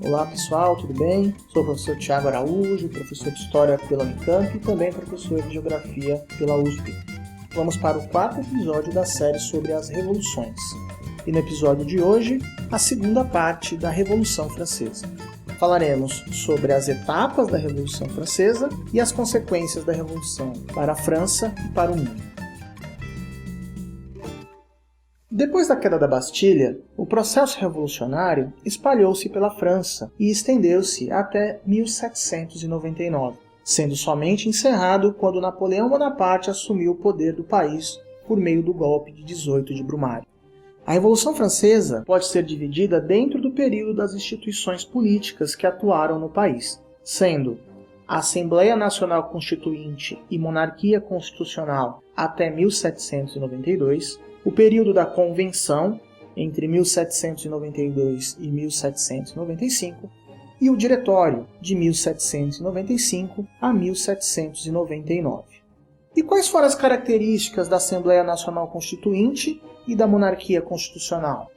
Olá pessoal, tudo bem? Sou o professor Thiago Araújo, professor de História pela Unicamp e também professor de Geografia pela USP. Vamos para o quarto episódio da série sobre as revoluções. E no episódio de hoje, a segunda parte da Revolução Francesa. Falaremos sobre as etapas da Revolução Francesa e as consequências da Revolução para a França e para o mundo. Depois da queda da Bastilha, o processo revolucionário espalhou-se pela França e estendeu-se até 1799, sendo somente encerrado quando Napoleão Bonaparte assumiu o poder do país por meio do golpe de 18 de Brumário. A Revolução Francesa pode ser dividida dentro do período das instituições políticas que atuaram no país, sendo a Assembleia Nacional Constituinte e Monarquia Constitucional até 1792, o período da Convenção, entre 1792 e 1795, e o Diretório, de 1795 a 1799. E quais foram as características da Assembleia Nacional Constituinte e da Monarquia Constitucional?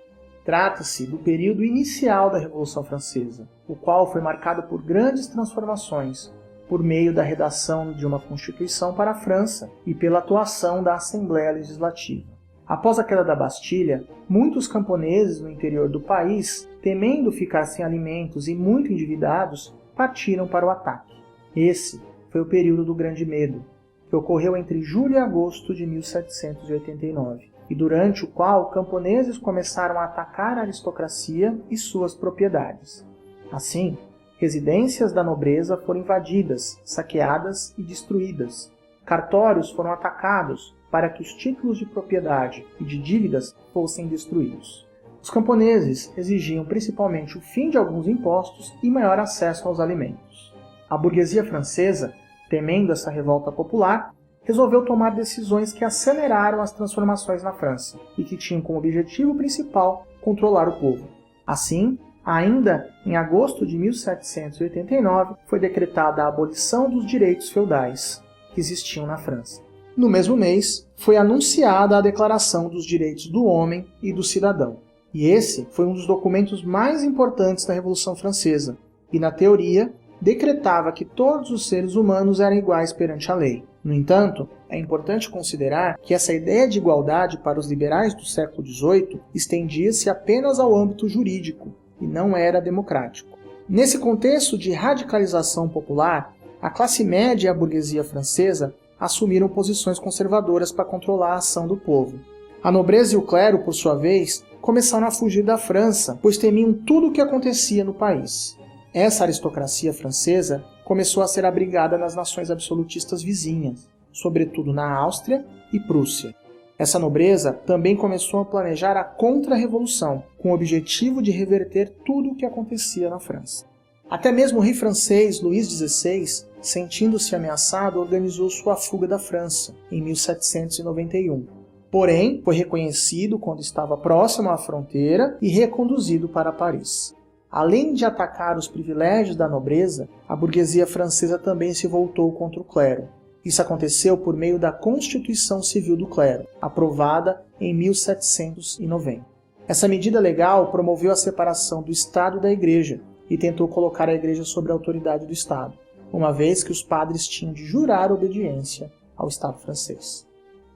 Trata-se do período inicial da Revolução Francesa, o qual foi marcado por grandes transformações, por meio da redação de uma Constituição para a França e pela atuação da Assembleia Legislativa. Após a queda da Bastilha, muitos camponeses no interior do país, temendo ficar sem alimentos e muito endividados, partiram para o ataque. Esse foi o período do Grande Medo, que ocorreu entre julho e agosto de 1789, e durante o qual camponeses começaram a atacar a aristocracia e suas propriedades. Assim, residências da nobreza foram invadidas, saqueadas e destruídas. Cartórios foram atacados para que os títulos de propriedade e de dívidas fossem destruídos. Os camponeses exigiam principalmente o fim de alguns impostos e maior acesso aos alimentos. A burguesia francesa, temendo essa revolta popular, resolveu tomar decisões que aceleraram as transformações na França e que tinham como objetivo principal controlar o povo. Assim, ainda em agosto de 1789, foi decretada a abolição dos direitos feudais que existiam na França. No mesmo mês, foi anunciada a Declaração dos Direitos do Homem e do Cidadão. E esse foi um dos documentos mais importantes da Revolução Francesa, e na teoria, decretava que todos os seres humanos eram iguais perante a lei. No entanto, é importante considerar que essa ideia de igualdade para os liberais do século XVIII estendia-se apenas ao âmbito jurídico, e não era democrático. Nesse contexto de radicalização popular, a classe média e a burguesia francesa assumiram posições conservadoras para controlar a ação do povo. A nobreza e o clero, por sua vez, começaram a fugir da França, pois temiam tudo o que acontecia no país. Essa aristocracia francesa começou a ser abrigada nas nações absolutistas vizinhas, sobretudo na Áustria e Prússia. Essa nobreza também começou a planejar a contra-revolução, com o objetivo de reverter tudo o que acontecia na França. Até mesmo o rei francês Luís XVI, sentindo-se ameaçado, organizou sua fuga da França, em 1791. Porém, foi reconhecido quando estava próximo à fronteira e reconduzido para Paris. Além de atacar os privilégios da nobreza, a burguesia francesa também se voltou contra o clero. Isso aconteceu por meio da Constituição Civil do Clero, aprovada em 1790. Essa medida legal promoveu a separação do Estado e da Igreja, e tentou colocar a Igreja sob a autoridade do Estado, uma vez que os padres tinham de jurar obediência ao Estado francês.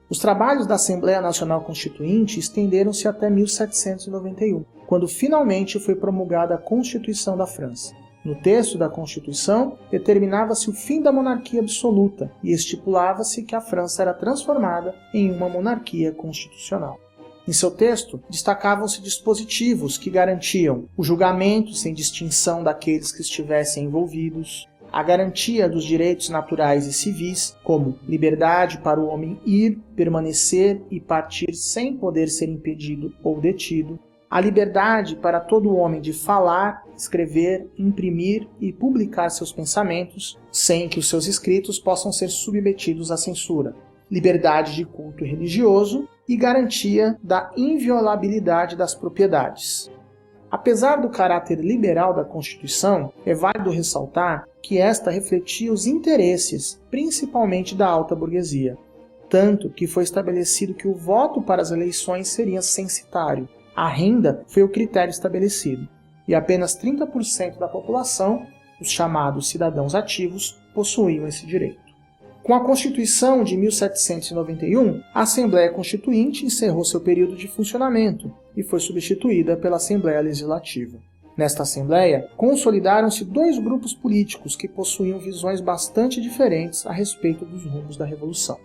Os trabalhos da Assembleia Nacional Constituinte estenderam-se até 1791, quando finalmente foi promulgada a Constituição da França. No texto da Constituição, determinava-se o fim da monarquia absoluta e estipulava-se que a França era transformada em uma monarquia constitucional. Em seu texto, destacavam-se dispositivos que garantiam o julgamento sem distinção daqueles que estivessem envolvidos, a garantia dos direitos naturais e civis, como liberdade para o homem ir, permanecer e partir sem poder ser impedido ou detido, a liberdade para todo homem de falar, escrever, imprimir e publicar seus pensamentos, sem que os seus escritos possam ser submetidos à censura, liberdade de culto religioso e garantia da inviolabilidade das propriedades. Apesar do caráter liberal da Constituição, é válido ressaltar que esta refletia os interesses, principalmente da alta burguesia, tanto que foi estabelecido que o voto para as eleições seria censitário. A renda foi o critério estabelecido. e apenas 30% da população, os chamados cidadãos ativos, possuíam esse direito. Com a Constituição de 1791, a Assembleia Constituinte encerrou seu período de funcionamento e foi substituída pela Assembleia Legislativa. Nesta Assembleia, consolidaram-se dois grupos políticos que possuíam visões bastante diferentes a respeito dos rumos da Revolução.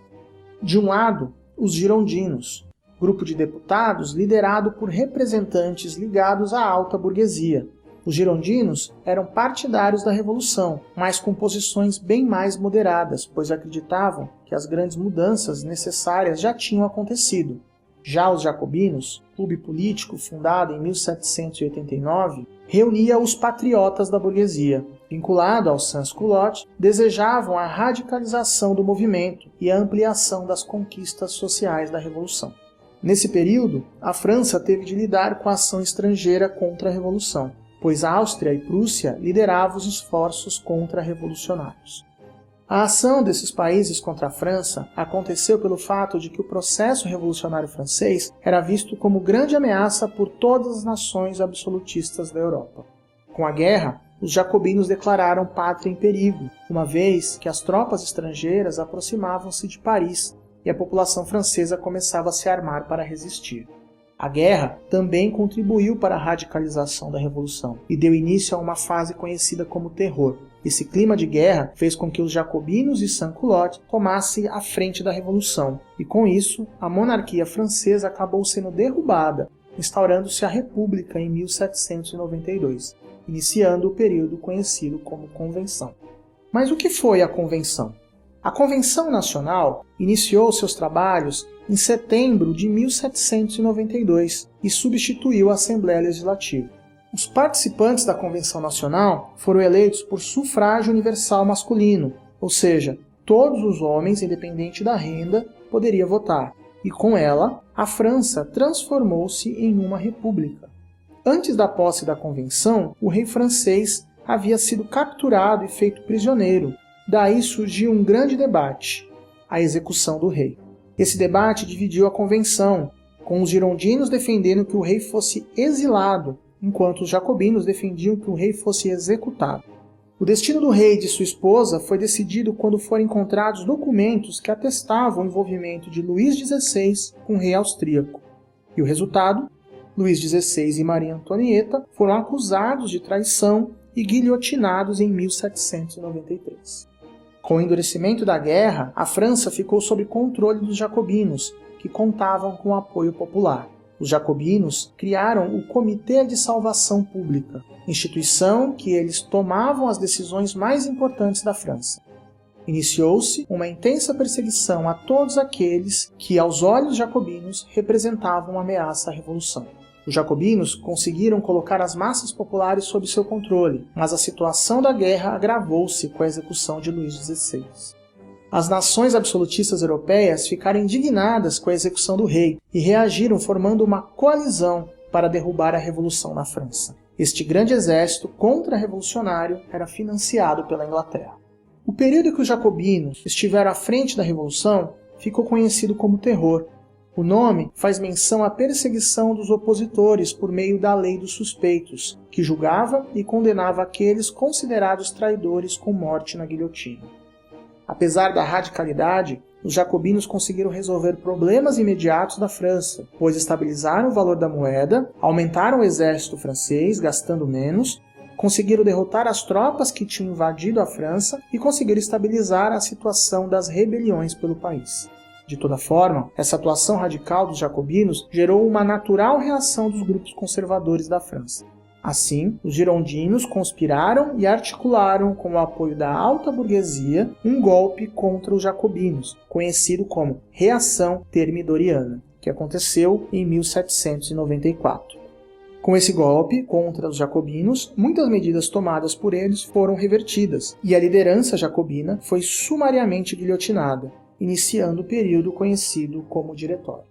De um lado, os girondinos, grupo de deputados liderado por representantes ligados à alta burguesia. Os girondinos eram partidários da Revolução, mas com posições bem mais moderadas, pois acreditavam que as grandes mudanças necessárias já tinham acontecido. Já os jacobinos, clube político fundado em 1789, reunia os patriotas da burguesia. Vinculado ao sans-culotte, desejavam a radicalização do movimento e a ampliação das conquistas sociais da Revolução. Nesse período, a França teve de lidar com a ação estrangeira contra a Revolução, pois a Áustria e Prússia lideravam os esforços contra-revolucionários. A ação desses países contra a França aconteceu pelo fato de que o processo revolucionário francês era visto como grande ameaça por todas as nações absolutistas da Europa. Com a guerra, os jacobinos declararam pátria em perigo, uma vez que as tropas estrangeiras aproximavam-se de Paris e a população francesa começava a se armar para resistir. A guerra também contribuiu para a radicalização da Revolução e deu início a uma fase conhecida como Terror. Esse clima de guerra fez com que os jacobinos e sans-culotte tomassem a frente da Revolução, e com isso a monarquia francesa acabou sendo derrubada, instaurando-se a República em 1792, iniciando o período conhecido como Convenção. Mas o que foi a Convenção? A Convenção Nacional iniciou seus trabalhos em setembro de 1792 e substituiu a Assembleia Legislativa. Os participantes da Convenção Nacional foram eleitos por sufrágio universal masculino, ou seja, todos os homens, independente da renda, poderiam votar, e com ela, a França transformou-se em uma república. Antes da posse da Convenção, o rei francês havia sido capturado e feito prisioneiro. Daí surgiu um grande debate, a execução do rei. Esse debate dividiu a Convenção, com os girondinos defendendo que o rei fosse exilado, enquanto os jacobinos defendiam que o rei fosse executado. O destino do rei e de sua esposa foi decidido quando foram encontrados documentos que atestavam o envolvimento de Luís XVI com o rei austríaco. E o resultado? Luís XVI e Maria Antonieta foram acusados de traição e guilhotinados em 1793. Com o endurecimento da guerra, a França ficou sob controle dos jacobinos, que contavam com o apoio popular. Os jacobinos criaram o Comitê de Salvação Pública, instituição que eles tomavam as decisões mais importantes da França. Iniciou-se uma intensa perseguição a todos aqueles que, aos olhos jacobinos, representavam uma ameaça à revolução. Os jacobinos conseguiram colocar as massas populares sob seu controle, mas a situação da guerra agravou-se com a execução de Luís XVI. As nações absolutistas europeias ficaram indignadas com a execução do rei e reagiram formando uma coalizão para derrubar a revolução na França. Este grande exército contra-revolucionário era financiado pela Inglaterra. O período em que os jacobinos estiveram à frente da revolução ficou conhecido como Terror. O nome faz menção à perseguição dos opositores por meio da Lei dos Suspeitos, que julgava e condenava aqueles considerados traidores com morte na guilhotina. Apesar da radicalidade, os jacobinos conseguiram resolver problemas imediatos da França, pois estabilizaram o valor da moeda, aumentaram o exército francês, gastando menos, conseguiram derrotar as tropas que tinham invadido a França e conseguiram estabilizar a situação das rebeliões pelo país. De toda forma, essa atuação radical dos jacobinos gerou uma natural reação dos grupos conservadores da França. Assim, os girondinos conspiraram e articularam, com o apoio da alta burguesia, um golpe contra os jacobinos, conhecido como Reação Thermidoriana, que aconteceu em 1794. Com esse golpe contra os jacobinos, muitas medidas tomadas por eles foram revertidas, e a liderança jacobina foi sumariamente guilhotinada, iniciando o período conhecido como Diretório.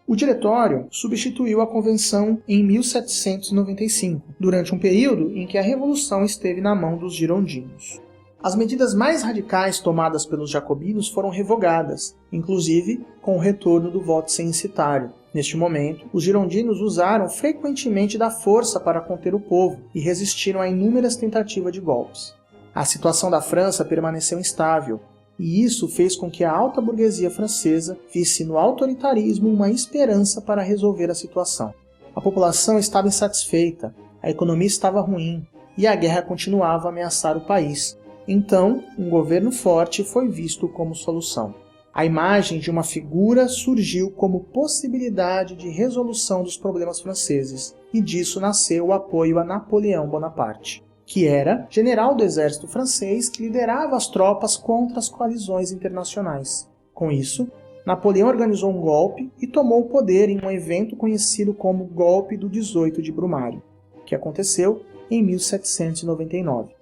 O Diretório substituiu a Convenção em 1795, durante um período em que a Revolução esteve na mão dos girondinos. As medidas mais radicais tomadas pelos jacobinos foram revogadas, inclusive com o retorno do voto censitário. Neste momento, os girondinos usaram frequentemente da força para conter o povo e resistiram a inúmeras tentativas de golpes. A situação da França permaneceu instável, e isso fez com que a alta burguesia francesa visse no autoritarismo uma esperança para resolver a situação. A população estava insatisfeita, a economia estava ruim e a guerra continuava a ameaçar o país. Então, um governo forte foi visto como solução. A imagem de uma figura surgiu como possibilidade de resolução dos problemas franceses, e disso nasceu o apoio a Napoleão Bonaparte, que era general do exército francês que liderava as tropas contra as coalizões internacionais. Com isso, Napoleão organizou um golpe e tomou o poder em um evento conhecido como Golpe do 18 de Brumário, que aconteceu em 1799.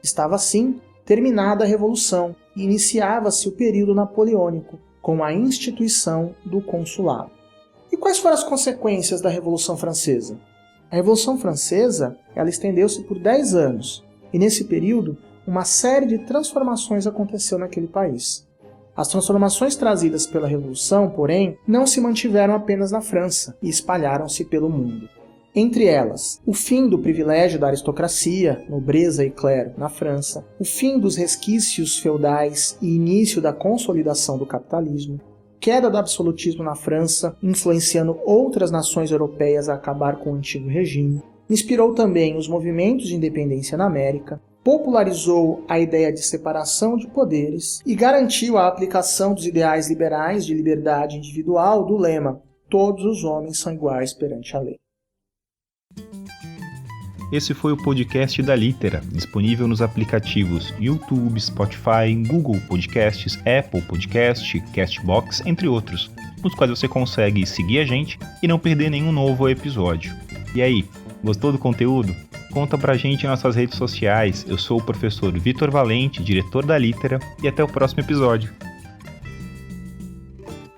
Estava assim terminada a Revolução e iniciava-se o período napoleônico, com a instituição do consulado. E quais foram as consequências da Revolução Francesa? A Revolução Francesa ela estendeu-se por 10 anos, e nesse período uma série de transformações aconteceu naquele país. As transformações trazidas pela Revolução, porém, não se mantiveram apenas na França e espalharam-se pelo mundo. Entre elas, o fim do privilégio da aristocracia, nobreza e clero na França, o fim dos resquícios feudais e início da consolidação do capitalismo, queda do absolutismo na França, influenciando outras nações europeias a acabar com o antigo regime, inspirou também os movimentos de independência na América, popularizou a ideia de separação de poderes e garantiu a aplicação dos ideais liberais de liberdade individual do lema "Todos os homens são iguais perante a lei". Esse foi o podcast da Litera, disponível nos aplicativos YouTube, Spotify, Google Podcasts, Apple Podcast, Castbox, entre outros, nos quais você consegue seguir a gente e não perder nenhum novo episódio. E aí, gostou do conteúdo? Conta pra gente em nossas redes sociais. Eu sou o professor Vitor Valente, diretor da Litera, e até o próximo episódio.